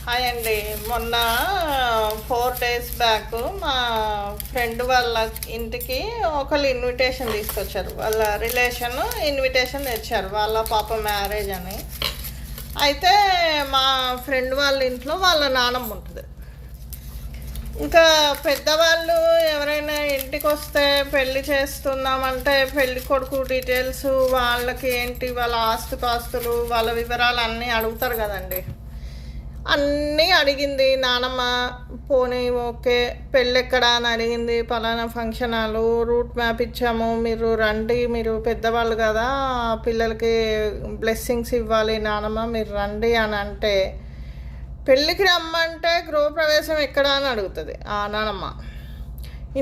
Hi అండి. మొన్న 4 days back మా ఫ్రెండ్ వాళ్ళ ఇంటికి ఒకళ్ళు ఇన్విటేషన్ తీసుకొచ్చారు. వాళ్ళ రిలేషన్ ఇన్విటేషన్ తెచ్చారు, వాళ్ళ పాప మ్యారేజ్ అని. అయితే మా ఫ్రెండ్ వాళ్ళ ఇంట్లో వాళ్ళ నానమ్మ ఉంటుంది. ఇంకా పెద్దవాళ్ళు ఎవరైనా ఇంటికి వస్తే పెళ్లి చేస్తున్నామంటే పెళ్లి కొడుకు డీటెయిల్స్, వాళ్ళకి ఏంటి, వాళ్ళ ఆస్తుపాస్తులు, వాళ్ళ వివరాలు అన్నీ అడుగుతారు కదండి. అన్నీ అడిగింది నానమ్మ. పోనీ ఓకే, పెళ్ళెక్కడా అని అడిగింది. పలానా ఫంక్షన్ హాలు, రూట్ మ్యాప్ ఇచ్చాము, మీరు రండి, మీరు పెద్దవాళ్ళు కదా, పిల్లలకి బ్లెస్సింగ్స్ ఇవ్వాలి నానమ్మ, మీరు రండి అని అంటే, పెళ్ళికి రమ్మంటే గృహప్రవేశం ఎక్కడా అని అడుగుతుంది ఆ నానమ్మ.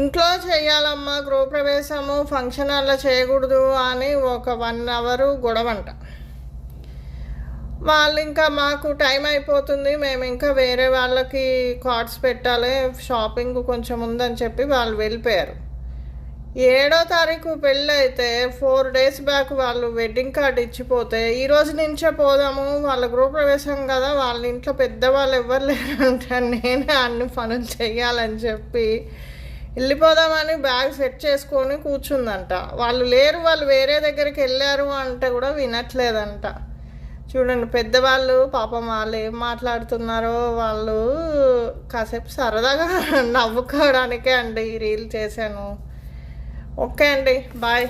ఇంట్లో చేయాలమ్మా గృహప్రవేశము, ఫంక్షన్ హాల్లో చేయకూడదు అని ఒక 1 hour గొడవంట. వాళ్ళు ఇంకా మాకు టైం అయిపోతుంది, మేము ఇంకా వేరే వాళ్ళకి కార్డ్స్ పెట్టాలి, షాపింగ్ కొంచెం ఉందని చెప్పి వాళ్ళు వెళ్ళిపోయారు. 7వ తారీఖు పెళ్ళి అయితే 4 days బ్యాక్ వాళ్ళు వెడ్డింగ్ కార్డ్ ఇచ్చిపోతే, ఈరోజు నుంచే పోదాము, వాళ్ళ గృహప్రవేశం కదా, వాళ్ళ ఇంట్లో పెద్దవాళ్ళు ఎవ్వరు లేరంటే నేనే అన్ని పనులు చెయ్యాలని చెప్పి వెళ్ళిపోదామని బ్యాగ్ సెట్ చేసుకొని కూర్చుందంట. వాళ్ళు లేరు, వాళ్ళు వేరే దగ్గరికి వెళ్ళారు అంటే కూడా వినట్లేదంట. చూడండి, పెద్దవాళ్ళు పాపం వాళ్ళు ఏం మాట్లాడుతున్నారో, వాళ్ళు కాసేపు సరదాగా నవ్వుకోవడానికే అండి ఈ రీల్ చేశాను. ఓకే అండి, బాయ్.